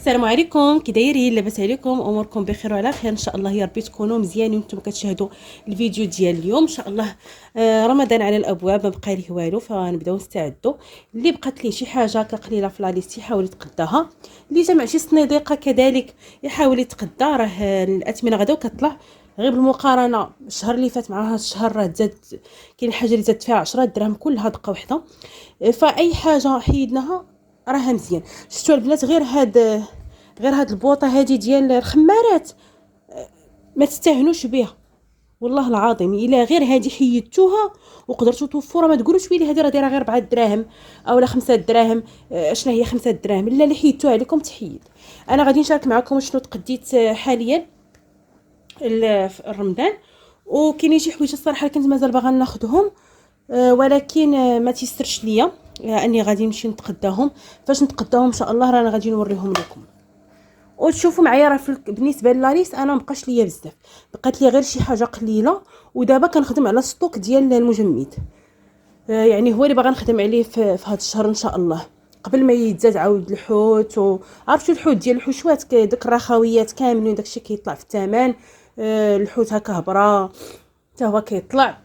السلام عليكم، كي دايرين؟ لاباس عليكم؟ اموركم بخير وعلى خير ان شاء الله. يا ربي تكونوا مزيانين وانتم كتشاهدوا الفيديو ديال اليوم ان شاء الله. رمضان على الابواب، ما بقى ليه والو، فنبداو نستعدوا. اللي بقات ليه شي حاجه قليله في لا ليست يحاول يتقداها، اللي جمع شي صنيديقه كذلك يحاول يتقدى. راه الاثمنه غدا وكطلع غير بالمقارنه الشهر اللي فات مع هذا الشهر، راه زاد كاين حاجه اللي زاد فيها 10 دراهم كلها دقه واحده. فاي حاجه حيدناها راها مزيان. شفتوا البنات؟ غير هاد البوطه هادي ديال الخمارات، ما تستهنوش بها والله العظيم. الا غير هادي حيدتوها وقدرتوا توفروا، ما تقولوش ويلي هادي راه دايره غير 4 دراهم اولا 5 دراهم. اشنا هي 5 دراهم؟ لا، اللي حيدتوها عليكم تحيد. انا غادي نشارك معكم شنو تقديت حاليا في رمضان. وكاينين شي حوايج الصراحه كنت مازال باغا ناخذهم، ولكن ما تيسرش ليا اني غادي نمشي نتقداهم. فاش نتقداهم ان شاء الله رانا غادي نوريهم لكم. وتشوفوا معايا راه بالنسبه للاريس انا مبقاش ليا بزاف، بقات لي غير شي حاجه قليله. ودابا كنخدم على ستوك ديال المجمد، يعني هو اللي باغا نخدم عليه في هذا الشهر ان شاء الله، قبل ما يتزاد عاود الحوت. وعرفتوا الحوت ديال الحشوات داك الرخويات كاملين داكشي كيطلع في الثمن. الحوت هكا هبره حتى هو كيطلع،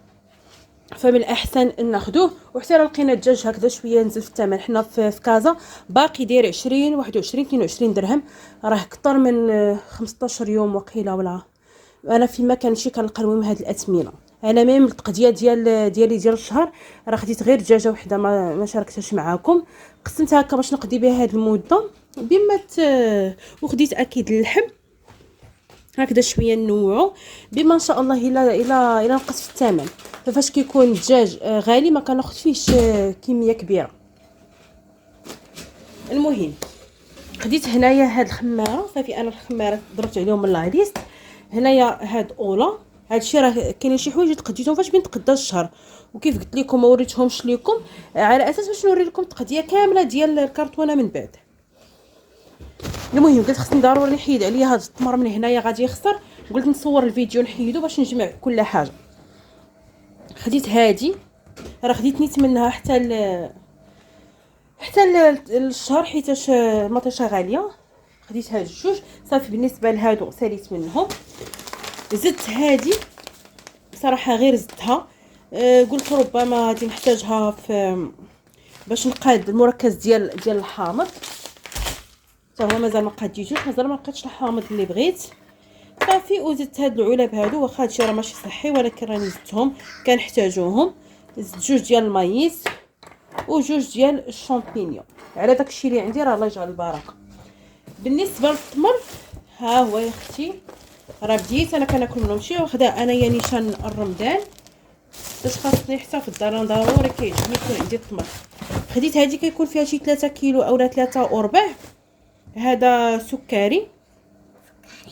فمن الاحسن ناخذوه. وحتى راه لقينا الدجاج هكذا شويه نزل في الثمن. حنا في كازا باقي داير 20 21 22 درهم، راه اكثر من 15 يوم وقيله. ولا انا فيما كنمشي كنلقى المهم هاد الاثمنه. انا ميم التقديه ديال الشهر راه خديت غير دجاجه وحده، ما شاركتهاش معاكم. قسمتها هكا باش نقضي بها هاد المده بما وخديت اكيد اللحم هكذا شويه نوعو، بما ان شاء الله الا نقص في الثمن. فاش كيكون الدجاج غالي ما كناخذ فيهش كميه كبيره. المهم خديت هنايا هاد الخماره. صافي انا الخماره ضربت عليهم من لا ليست. هنايا هاد اولا، هادشي راه كاينين شي حوايج تقديتهم فاش بين تقدا الشهر، وكيف قلت لكم ما وريتهمش لكم على اساس باش نوري لكم التقديه كامله ديال الكرتونه من بعد. المهم قلت خصني ضروري نحيد عليا هاد التمر من هنايا غادي يخسر، قلت نصور الفيديو نحيدو باش نجمع كل حاجه. خديت هادي، راه خديت نيت منها حتى الشهر حيتاش المطيشه غاليه. خديت هاد الجوج صافي. بالنسبه لهادو ساليت منهم. زدت هادي بصراحه غير زدتها، قلت ربما غادي نحتاجها في باش نقاد المركز ديال الحامض. حتى هو مازال ما قاديتوش، مازال ما لقيتش الحامض اللي بغيت. صافي وزدت هاد العلب هادو، واخا هادشي راه ماشي صحي ولكن راني زدتهم كنحتاجوهم. زدت جوج ديال المايس وجوج ديال الشامبينيون على داكشي اللي عندي، راه الله يجعل البركه. بالنسبه للتمر ها هو يا اختي، راه بديت انا كناكل منهم شي وخدا انايا نيشان الرمضان باش خاصني حتى في الدار ضروري كيعجبني يكون عندي التمر. خديت هذه كيكون فيها شي 3 كيلو اولا 3 وربع. هذا سكري،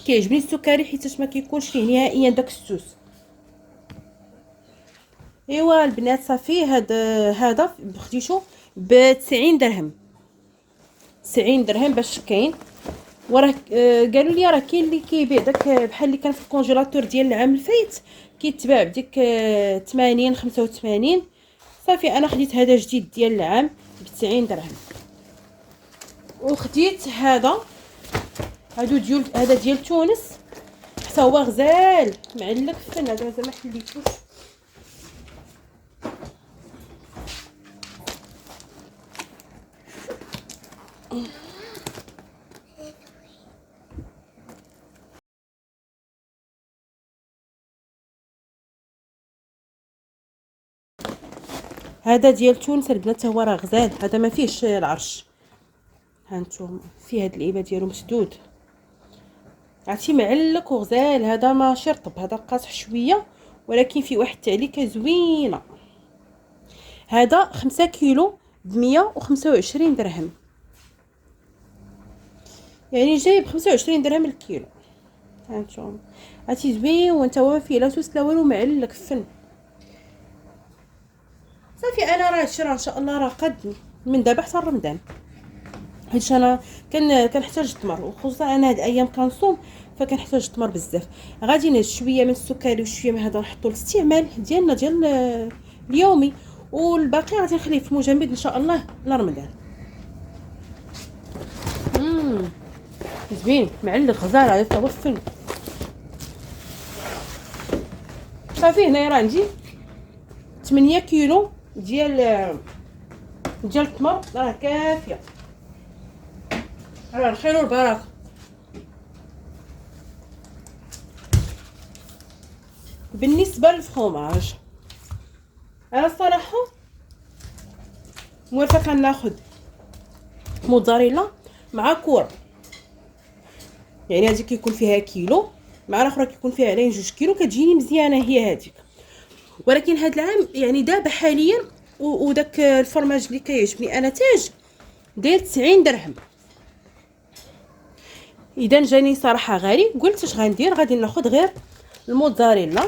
كيعجبني السكري حيت ما كيكونش فيه نهائيا داك السوس. ايوا البنات صافي هذا خديتو ب 90 درهم. 90 درهم باش كاين. وراه قالوا لي راه كاين اللي كيبيع داك بحال اللي كان في الكونجيلاتور ديال العام الفايت كيتباع بديك 80 85. صافي انا خديت هذا جديد ديال العام ب 90 درهم. وخديت هذا ديال تونس، حتى هو غزال معلق في الفن. هذا مازال ما حليتوش. هذا ديال تونس البنات هو راه غزال، هذا ما فيهش العرش. هانتوما فيه هاد العيبه ديالو مسدود، عرفتي معلق وغزال. هذا ماشي رطب، هذا قاصح شويه ولكن فيه واحد التعليكه زوينه. هذا 5 كيلو ب 125 درهم، يعني جايب 25 درهم الكيلو. هانتوما عرفتي زوين وانت ما فيه لا سوس لا والو، معلق فن. صافي انا راه هادشي راه ان شاء الله راه قد من دابا حتى رمضان. حيت انا كنحتاج التمر، وخصوصا انا هاد الايام كنصوم فكنحتاج التمر بزاف. غادي نهز شويه من السكري وشويه من هذا نحطو للاستعمال ديالنا ديال اليومي، والباقي غادي نخليه في المجمد ان شاء الله لرمضان. زوين معلق غزال هذا تا هو الفن. صافي هنايا راه عندي 8 كيلو ديال التمر، راه كافيه، راه الخير والبركه. بالنسبه للفرomاج انا الصراحه موافقه ناخذ موتزاريلا مع كوره، يعني هذه كيكون فيها كيلو مع الاخرى كيكون فيها عليه 2 كيلو، كتجيني مزيانه هي هذيك. ولكن هذا العام يعني دابا حاليا وداك الفرماج اللي كيعجبني انا تاج داير 90 درهم. اذا جاني صراحه غالي، قلت اش غندير، غادي ناخذ غير الموتزاريلا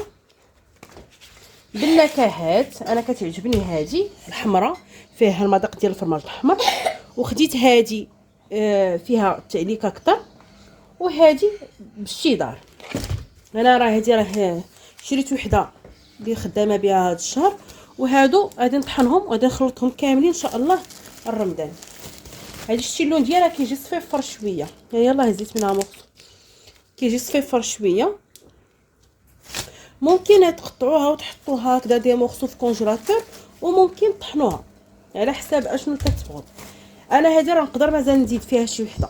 بالنكهات. انا كتعجبني هذه الحمراء فيها المذاق ديال الفرماج الاحمر، وخديت هذه فيها التعليك اكثر، وهذه بالشيدار. انا راه هذه راه شريت وحده اللي خدامه بها هذا الشهر، وهادو غادي نطحنهم وغادي نخلطهم كاملين ان شاء الله الرمضان. هذه شتي اللون ديالها كيجي صفيفر شويه، يلاه هزيت منها مخ كيجي صفيفر شويه. ممكن تقطعوها وتحطوها هكذا دي مورسو في كونجيلاتور، وممكن طحنوها على حساب اشنو كتبغوا. انا هذه راه نقدر مازال نزيد فيها شي وحده،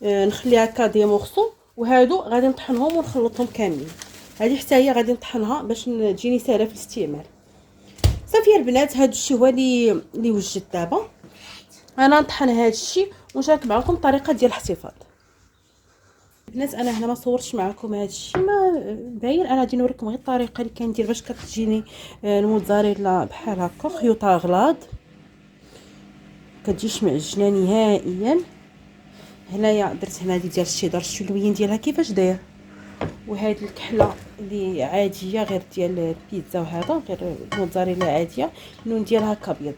نخليها هكا دي مورسو، وهادو غادي نطحنهم ونخلطهم كاملين. هذه حتى هي غادي نطحنها باش تجيني سهله في الاستعمال. صافي البنات، هذا الشيء هو اللي وجدت دابا. انا نطحن هذا الشيء ونشارك معكم الطريقه ديال الاحتفاظ. البنات انا هنا ما صورتش معكم هذا الشيء، ما باين، انا غادي نوريكم غير الطريقه اللي كندير باش كتجيني الموتزاريلا بحال هكا خيوطها غلاض، كتجيش معجنه نهائيا. هنايا درت هنا ديال الشيدر، شتو اللوين ديالها كيفاش داير، وهاد الكحله اللي عاديه غير ديال البيتزا، وهذا غير الموتزاريلا عاديه اللون ديالها كابيض.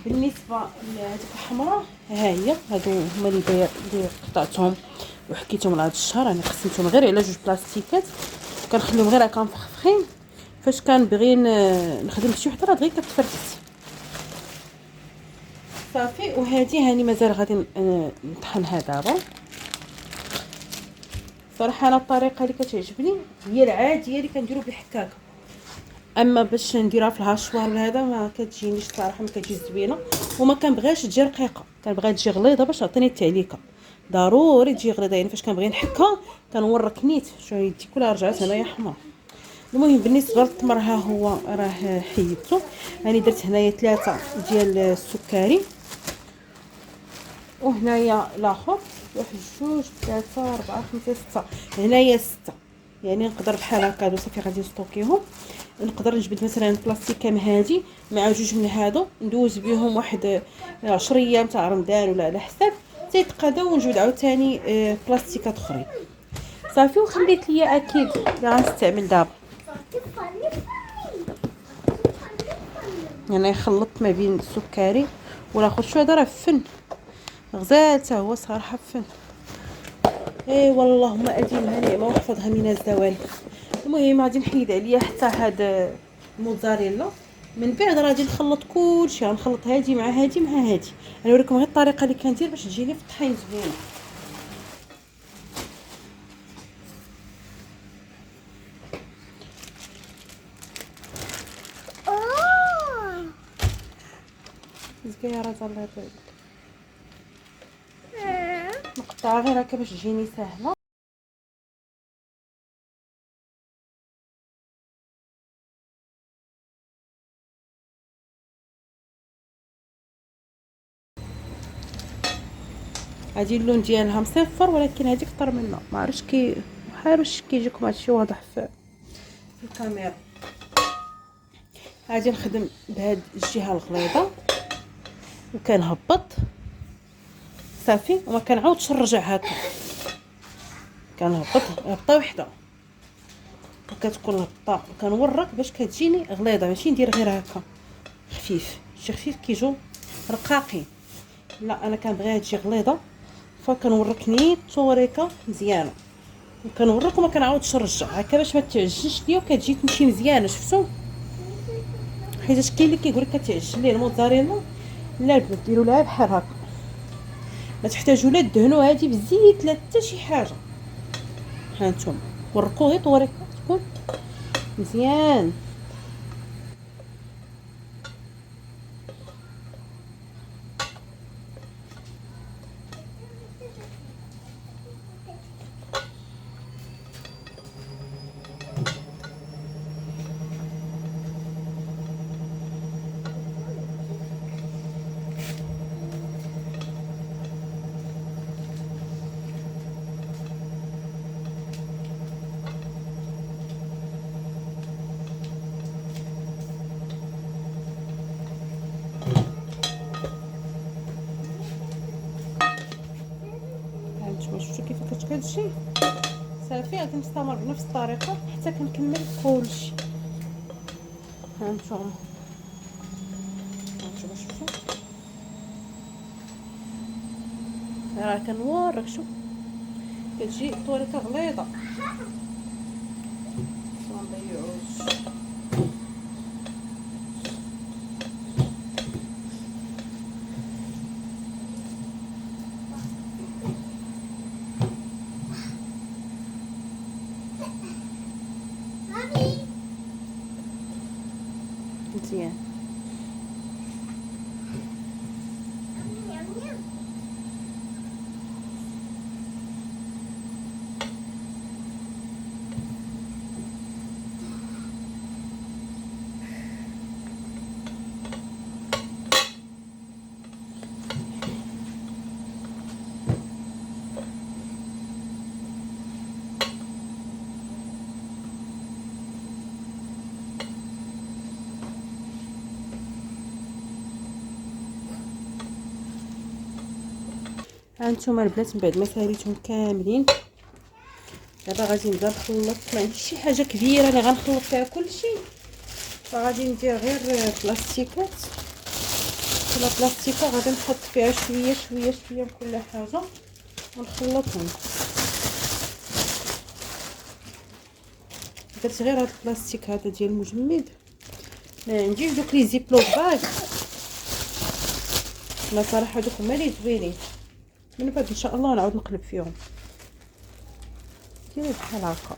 بالنسبه لهذيك الحمراء ها هي، هادو هما اللي قطعتهم وحكيتهم لهاد الشهر. انا قسمتهم غير على 2 بلاستيكات، كنخليهم غير هكا مفخفخين، فاش كنبغي نخدم شي وحده راه دغيا كتفركس صافي. وهذه هاني مازال غادي نطحنها دابا. صراحه انا الطريقه اللي كتعجبني هي العاديه اللي كنديروا بالحكاكه، اما باش نديرها في الهاشوار هذا ما كتجينيش صراحه، ما كتجي زوينه، وما كنبغيش تجي رقيقه، كنبغيها تجي غليظه باش تعطيني التعليكه. ضروري تجي غليظه، يعني فاش كنبغي نحكها كنورك نيت شو يدي كلها رجعت هنايا حمر. المهم بالنسبه للتمر ها هو راه حيدته. راني درت هنايا 3 ديال السكري، وهنايا الاخر 1 2 3 4 5 6، هنايا 6. يعني نقدر بحال هكا صافي غادي نستوكيهم. نقدر نجبد مثلا بلاستيكه من هادي مع 2 من هادو، ندوز بهم واحد 10 ايام تاع رمضان ولا على حساب، تيتقاداو ونجبد عاوتاني بلاستيكات اخرين صافي. وخليت ليا اكيد اللي غنستعمل دابا. يعني خلطت ما بين السكري والاخر، شو هذا راه فن غزال تا هو صراحه فن. اي والله ما اديمها نعمه واحفظها من الزوال. المهم غادي نحيد عليا حتى هاد الموتزاريلا، من بعد غادي نخلط كلشي، غنخلط هادي مع هادي مع هادي. نوريكم غير الطريقه اللي كندير باش تجيني في الطحين زوينه. زكيه الله يبارك، نقطعها غير هكا باش تجيني سهله. هادي اللون ديالها مصفر، ولكن هادي كثر منها، ما عرفتش واش كيجيكم هادشي واضح في الكاميرا. غادي نخدم بهاد الجهه الغليظه وكنهبط صافي، وما كنعاودش نرجع هكا، كنهبط هبطه وحده وكتكون الهبطه كنورك باش كتجيني غليظه، ماشي ندير غير هكا خفيف. شي خفيف كيجو رقاقين، لا انا كنبغيها تجي غليظه، فكنورك نيت توريكه مزيانه، وكنورك وما كنعاودش نرجع هكا باش ما تعجنش ليا وكتجي تمشي مزيانه. شفتوا حيت كاين اللي كيقول لك كتعجن ليه الموتزاريلا، لا البنات ديروا لها بحال هكا. ما تحتاجوا لا تدهنوا هذه بالزيت لا حتى شي حاجه. ها نتوما ورقوا غير طوريقه تكون مزيان. هانتوما شفتوا كيف كتجي صافي. غادي نستمر بنفس الطريقه حتى كنكمل كلشي. هانتوما شفتوا راه كنوريك. شوف كتجي طريقه غليظه ما نضيعوش. مزيان. هانتوما البنات من بعد ما ساليتهم كاملين دابا غادي نبدا نخلط. ما عنديش شي حاجه كبيره اللي غنخلط فيها كلشي، فغادي ندير غير بلاستيكات. كل بلاستيكه غادي نحط فيها شويه شويه شويه من كل حاجه ونخلطهم. درت غير هاد البلاستيك هذا ديال المجمد، ما عنديش دوك لي زيبلوك باك. لا صراحه دوك هما لي زوينين. من بعد ان شاء الله نعاود نقلب فيهم. ديري بحال هكا.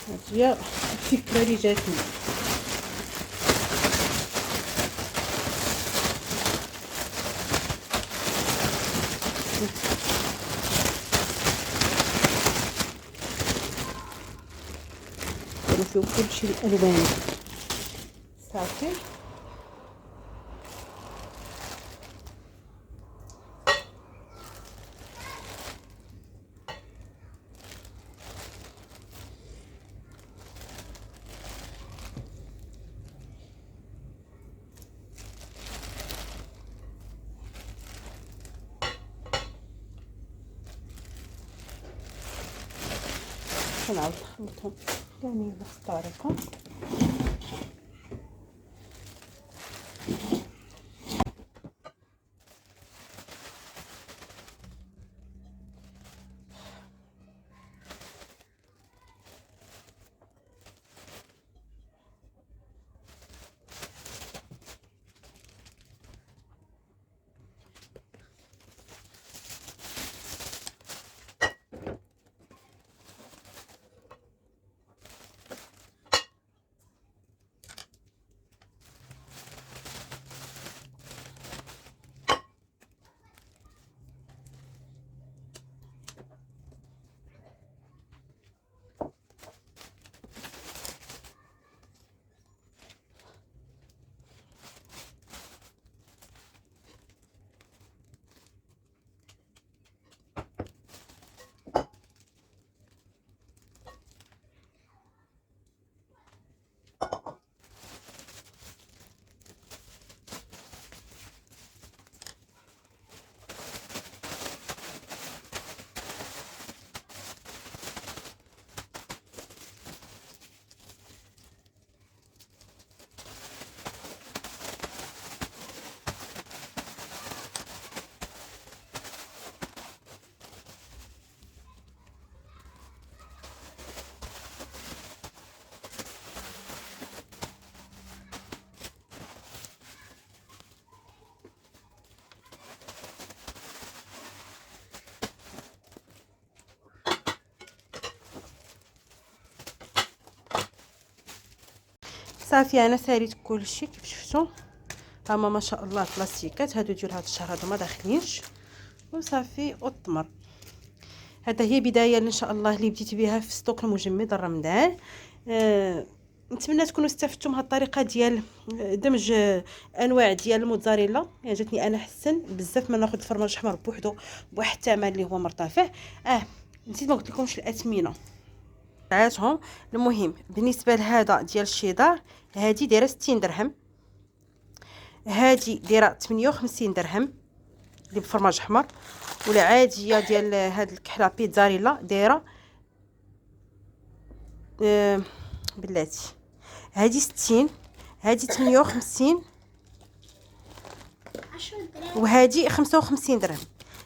هادي هي الفكره اللي جاتني. نشوف كلشي الالوان صافي. نعاود نخلطهم كاملين بنفس الطريقه. صافي انا ساليت كلشي كيف شفتوا. هما ما شاء الله البلاستيكات هادو ديال هاد الشهر هادو ما داخلينش وصافي والتمر. هذا هي بدايه ان شاء الله اللي بديت بها في ستوك المجمد الرمضان. نتمنى تكونوا استفدتوا من هذه الطريقه ديال دمج انواع ديال الموتزاريلا. يعني جاتني انا حسن بزاف ما ناخذ الفرماج الاحمر بوحدو بواحد الثمن اللي هو مرتفع. نسيت ما قلت لكمش الاثمنه تاعهم. المهم بالنسبه لهذا ديال الشيدار هذه دايره 60 درهم، هذه دايره 58 درهم اللي بفرماج احمر، والعاديه ديال هاد الكحله بيتزاريلا دايره بلاتي هذه 60، هذه 58 وهذه 55 درهم.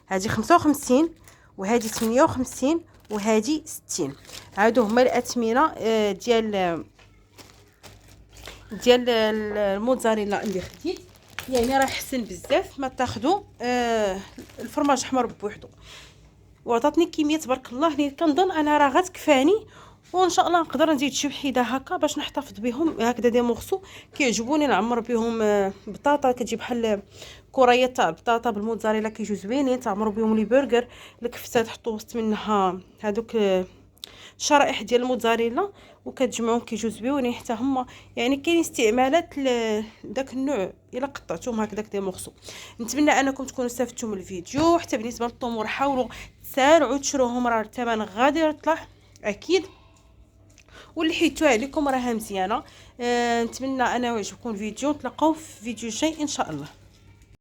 هذه 55 وهذه 58 وهذه 60. هادو هما الاثمنه ديال الموتزاريلا اللي خديت. يعني راه حسن بزاف ما تاخذوا الفرماج احمر بوحدو، وعطاتني كميه تبارك الله اللي كنظن انا راه غتكفاني. وان شاء الله نقدر نزيد شي وحده هكا باش نحتفظ بهم هكذا دي مورسو كيعجبوني. نعمر بهم بطاطا، كتجي بحال كريات تاع بطاطا بالموتزاريلا كيجيو زوينين. تعمروا بهم لي برجر، الكفته تحطوا وسط منها هذوك الشرائح ديال الموتزاريلا وكتجمعوهم كيجيو زوينين حتى هما. يعني كاين استعمالات لذاك النوع الا قطعتوهم هكذاك دي مورسو. نتمنى انكم تكونوا استفدتوا من الفيديو. حتى بالنسبه للتمور حاولوا تسارعوا تشروهم، راه الثمن غادي يطلع اكيد، واللي حيتو عليكم راها مزيانه. نتمنى انا يعجبكم الفيديو. نتلاقاو في فيديو جاي ان شاء الله.